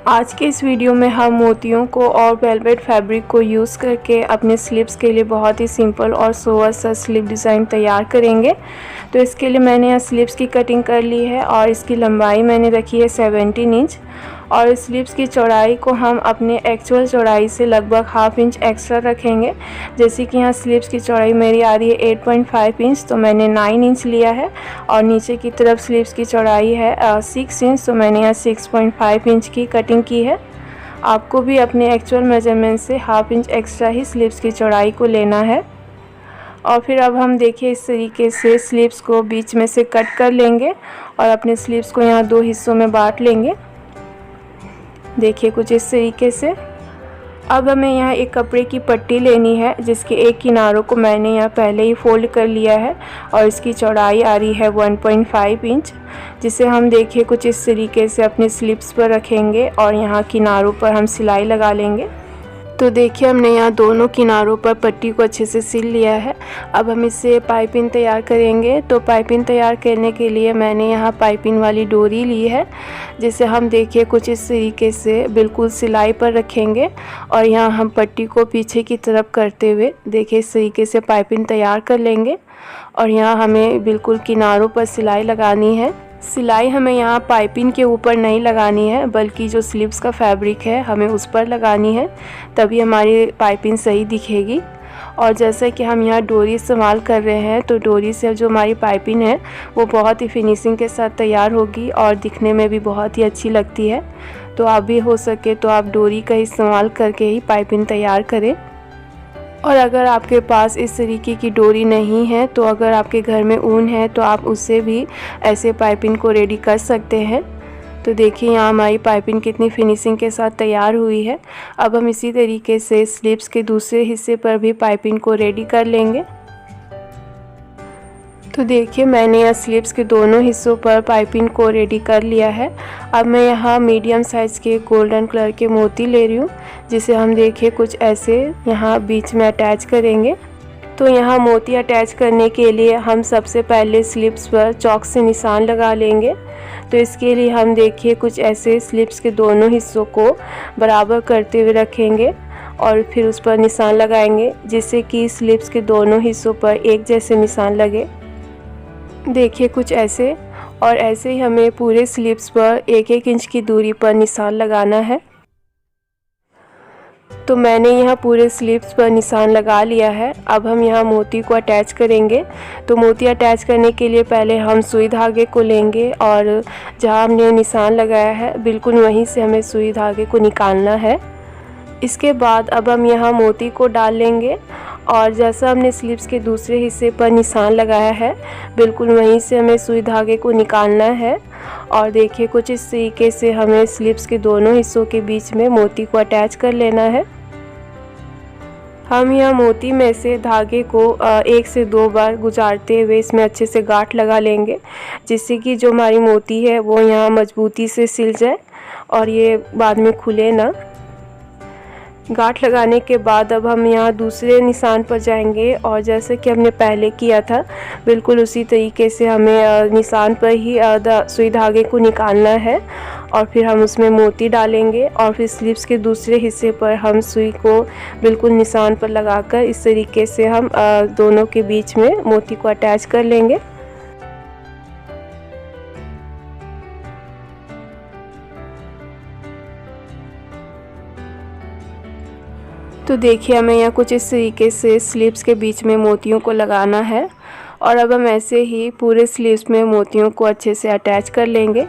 आज के इस वीडियो में हम मोतियों को और वेलवेट फैब्रिक को यूज़ करके अपने स्लीव्स के लिए बहुत ही सिंपल और सोवर सा स्लीव डिज़ाइन तैयार करेंगे। तो इसके लिए मैंने यहाँ स्लीव्स की कटिंग कर ली है और इसकी लंबाई मैंने रखी है 17 इंच और स्लीव्स की चौड़ाई को हम अपने एक्चुअल चौड़ाई से लगभग हाफ इंच एक्स्ट्रा रखेंगे। जैसे कि यहाँ स्लीव्स की चौड़ाई मेरी आ रही है 8.5 इंच, तो मैंने 9 इंच लिया है और नीचे की तरफ स्लीव्स की चौड़ाई है 6 इंच, तो मैंने यहाँ 6.5 इंच की कटिंग की है। आपको भी अपने एक्चुअल मेजरमेंट से हाफ इंच एक्स्ट्रा ही स्लीव्स की चौड़ाई को लेना है। और फिर अब हम देखिए इस तरीके से स्लीव्स को बीच में से कट कर लेंगे और अपने स्लीव्स को यहाँ 2 हिस्सों में बांट लेंगे। देखिए कुछ इस तरीके से। अब हमें यहाँ एक कपड़े की पट्टी लेनी है जिसके एक किनारों को मैंने यहाँ पहले ही फोल्ड कर लिया है और इसकी चौड़ाई आ रही है 1.5 इंच, जिसे हम देखिए कुछ इस तरीके से अपने स्लीव्स पर रखेंगे और यहाँ किनारों पर हम सिलाई लगा लेंगे। तो देखिए हमने यहाँ दोनों किनारों पर पट्टी को अच्छे से सिल लिया है। अब हम इससे पाइपिंग तैयार करेंगे। तो पाइपिंग तैयार करने के लिए मैंने यहाँ पाइपिंग वाली डोरी ली है, जिसे हम देखिए कुछ इस तरीके से बिल्कुल सिलाई पर रखेंगे और यहाँ हम पट्टी को पीछे की तरफ करते हुए देखिए इस तरीके से पाइपिंग तैयार कर लेंगे। और यहाँ हमें बिल्कुल किनारों पर सिलाई लगानी है। सिलाई हमें यहाँ पाइपिंग के ऊपर नहीं लगानी है, बल्कि जो स्लीव्स का फैब्रिक है हमें उस पर लगानी है, तभी हमारी पाइपिंग सही दिखेगी। और जैसे कि हम यहाँ डोरी इस्तेमाल कर रहे हैं, तो डोरी से जो हमारी पाइपिंग है वो बहुत ही फिनिशिंग के साथ तैयार होगी और दिखने में भी बहुत ही अच्छी लगती है। तो आप भी हो सके तो आप डोरी का इस्तेमाल करके ही पाइपिंग तैयार करें। और अगर आपके पास इस तरीके की डोरी नहीं है, तो अगर आपके घर में ऊन है तो आप उससे भी ऐसे पाइपिंग को रेडी कर सकते हैं। तो देखिए यहाँ हमारी पाइपिंग कितनी फिनिशिंग के साथ तैयार हुई है। अब हम इसी तरीके से स्लीव्स के दूसरे हिस्से पर भी पाइपिंग को रेडी कर लेंगे। तो देखिए मैंने यहाँ स्लीव्स के दोनों हिस्सों पर पाइपिंग को रेडी कर लिया है। अब मैं यहाँ मीडियम साइज़ के गोल्डन कलर के मोती ले रही हूँ, जिसे हम देखिए कुछ ऐसे यहाँ बीच में अटैच करेंगे। तो यहाँ मोती अटैच करने के लिए हम सबसे पहले स्लीव्स पर चॉक से निशान लगा लेंगे। तो इसके लिए हम देखिए कुछ ऐसे स्लीव्स के दोनों हिस्सों को बराबर करते हुए रखेंगे और फिर उस पर निशान लगाएंगे, जिससे कि स्लीव्स के दोनों हिस्सों पर एक जैसे निशान लगे। देखिए कुछ ऐसे। और ऐसे ही हमें पूरे स्लीव्स पर 1-1 इंच की दूरी पर निशान लगाना है। तो मैंने यहाँ पूरे स्लीव्स पर निशान लगा लिया है। अब हम यहाँ मोती को अटैच करेंगे। तो मोती अटैच करने के लिए पहले हम सुई धागे को लेंगे और जहाँ हमने निशान लगाया है बिल्कुल वहीं से हमें सुई धागे को निकालना है। इसके बाद अब हम यहाँ मोती को डाल लेंगे और जैसा हमने स्लीव्स के दूसरे हिस्से पर निशान लगाया है बिल्कुल वहीं से हमें सुई धागे को निकालना है। और देखिए कुछ इस तरीके से हमें स्लीव्स के दोनों हिस्सों के बीच में मोती को अटैच कर लेना है। हम यहाँ मोती में से धागे को 1 से 2 बार गुजारते हुए इसमें अच्छे से गांठ लगा लेंगे, जिससे कि जो हमारी मोती है वो यहाँ मजबूती से सिल जाए और ये बाद में खुले ना। गांठ लगाने के बाद अब हम यहाँ दूसरे निशान पर जाएंगे और जैसे कि हमने पहले किया था बिल्कुल उसी तरीके से हमें निशान पर ही सुई धागे को निकालना है और फिर हम उसमें मोती डालेंगे और फिर स्लीव्स के दूसरे हिस्से पर हम सुई को बिल्कुल निशान पर लगाकर इस तरीके से हम दोनों के बीच में मोती को अटैच कर लेंगे। तो देखिए हमें यहाँ कुछ इस तरीके से स्लीव्स के बीच में मोतियों को लगाना है और अब हम ऐसे ही पूरे स्लीव्स में मोतियों को अच्छे से अटैच कर लेंगे।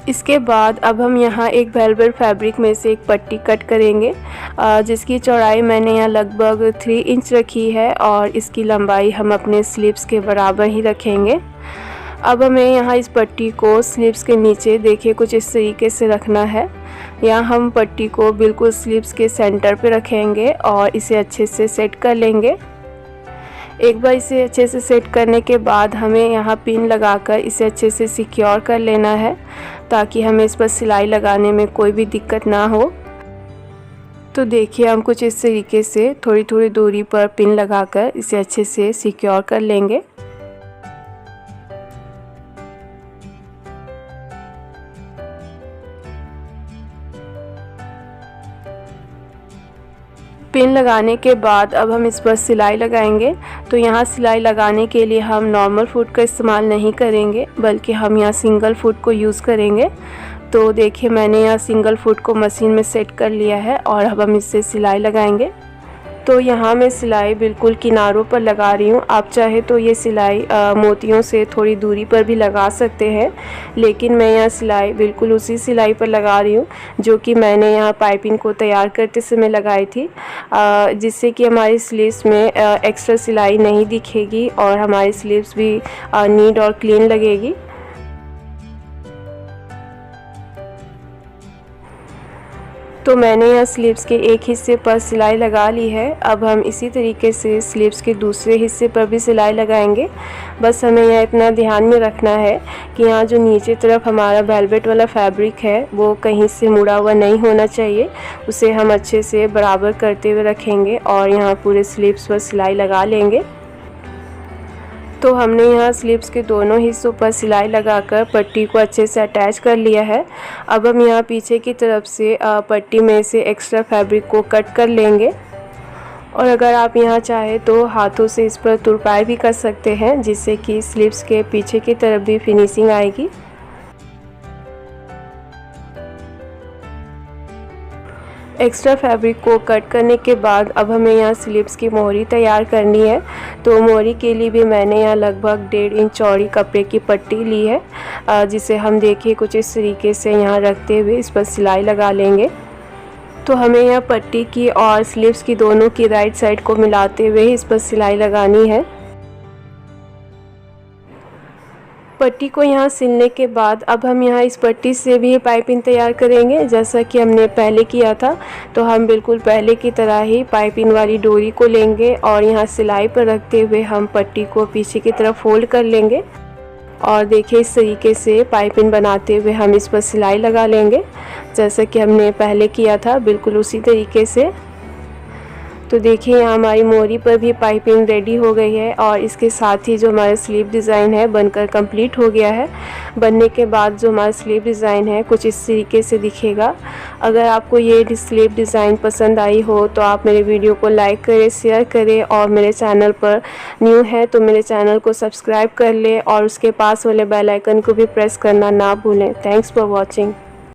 इसके बाद अब हम यहाँ एक वेलवेट फैब्रिक में से एक पट्टी कट करेंगे, जिसकी चौड़ाई मैंने यहाँ लगभग 3 इंच रखी है और इसकी लंबाई हम अपने स्लीव्स के बराबर ही रखेंगे। अब हमें यहाँ इस पट्टी को स्लीव्स के नीचे देखिए कुछ इस तरीके से रखना है। यहाँ हम पट्टी को बिल्कुल स्लीव्स के सेंटर पे रखेंगे और इसे अच्छे से सेट कर लेंगे। एक बार इसे अच्छे से सेट करने के बाद हमें यहाँ पिन लगाकर इसे अच्छे से सिक्योर कर लेना है, ताकि हमें इस पर सिलाई लगाने में कोई भी दिक्कत ना हो। तो देखिए हम कुछ इस तरीके से थोड़ी थोड़ी दूरी पर पिन लगाकर इसे अच्छे से सिक्योर कर लेंगे। पिन लगाने के बाद अब हम इस पर सिलाई लगाएंगे। तो यहाँ सिलाई लगाने के लिए हम नॉर्मल फुट का इस्तेमाल नहीं करेंगे, बल्कि हम यहाँ सिंगल फुट को यूज़ करेंगे। तो देखिए मैंने यहाँ सिंगल फुट को मशीन में सेट कर लिया है और अब हम इससे सिलाई लगाएंगे। तो यहाँ मैं सिलाई बिल्कुल किनारों पर लगा रही हूँ। आप चाहे तो ये सिलाई मोतियों से थोड़ी दूरी पर भी लगा सकते हैं, लेकिन मैं यहाँ सिलाई बिल्कुल उसी सिलाई पर लगा रही हूँ जो कि मैंने यहाँ पाइपिंग को तैयार करते समय लगाई थी, जिससे कि हमारी स्लीव्स में एक्स्ट्रा सिलाई नहीं दिखेगी और हमारी स्लीव्स भी नीट और क्लीन लगेगी। तो मैंने यहाँ स्लीव्स के एक हिस्से पर सिलाई लगा ली है। अब हम इसी तरीके से स्लीव्स के दूसरे हिस्से पर भी सिलाई लगाएंगे। बस हमें यहाँ इतना ध्यान में रखना है कि यहाँ जो नीचे तरफ हमारा वेलवेट वाला फैब्रिक है वो कहीं से मुड़ा हुआ नहीं होना चाहिए। उसे हम अच्छे से बराबर करते हुए रखेंगे और यहाँ पूरे स्लीव्स पर सिलाई लगा लेंगे। तो हमने यहाँ स्लीव्स के दोनों हिस्सों पर सिलाई लगाकर पट्टी को अच्छे से अटैच कर लिया है। अब हम यहाँ पीछे की तरफ से पट्टी में से एक्स्ट्रा फैब्रिक को कट कर लेंगे और अगर आप यहाँ चाहे तो हाथों से इस पर तुरपाई भी कर सकते हैं, जिससे कि स्लीव्स के पीछे की तरफ भी फिनिशिंग आएगी। एक्स्ट्रा फैब्रिक को कट करने के बाद अब हमें यहाँ स्लीव्स की मोहरी तैयार करनी है। तो मोहरी के लिए भी मैंने यहाँ लगभग 1.5 इंच चौड़ी कपड़े की पट्टी ली है, जिसे हम देखिए कुछ इस तरीके से यहाँ रखते हुए इस पर सिलाई लगा लेंगे। तो हमें यहाँ पट्टी की और स्लीव्स की दोनों की राइट साइड को मिलाते हुए इस पर सिलाई लगानी है। पट्टी को यहाँ सिलने के बाद अब हम यहाँ इस पट्टी से भी पाइपिंग तैयार करेंगे, जैसा कि हमने पहले किया था। तो हम बिल्कुल पहले की तरह ही पाइपिंग वाली डोरी को लेंगे और यहाँ सिलाई पर रखते हुए हम पट्टी को पीछे की तरफ फोल्ड कर लेंगे और देखिए इस तरीके से पाइपिंग बनाते हुए हम इस पर सिलाई लगा लेंगे, जैसा कि हमने पहले किया था बिल्कुल उसी तरीके से। तो देखिए यहाँ हमारी मोहरी पर भी पाइपिंग रेडी हो गई है और इसके साथ ही जो हमारा स्लीव डिज़ाइन है बनकर कंप्लीट हो गया है। बनने के बाद जो हमारा स्लीव डिज़ाइन है कुछ इस तरीके से दिखेगा। अगर आपको ये स्लीव डिज़ाइन पसंद आई हो तो आप मेरे वीडियो को लाइक करें, शेयर करें और मेरे चैनल पर न्यू है तो मेरे चैनल को सब्सक्राइब कर लें और उसके पास वाले बेल आइकन को भी प्रेस करना ना भूलें। Thanks for watching.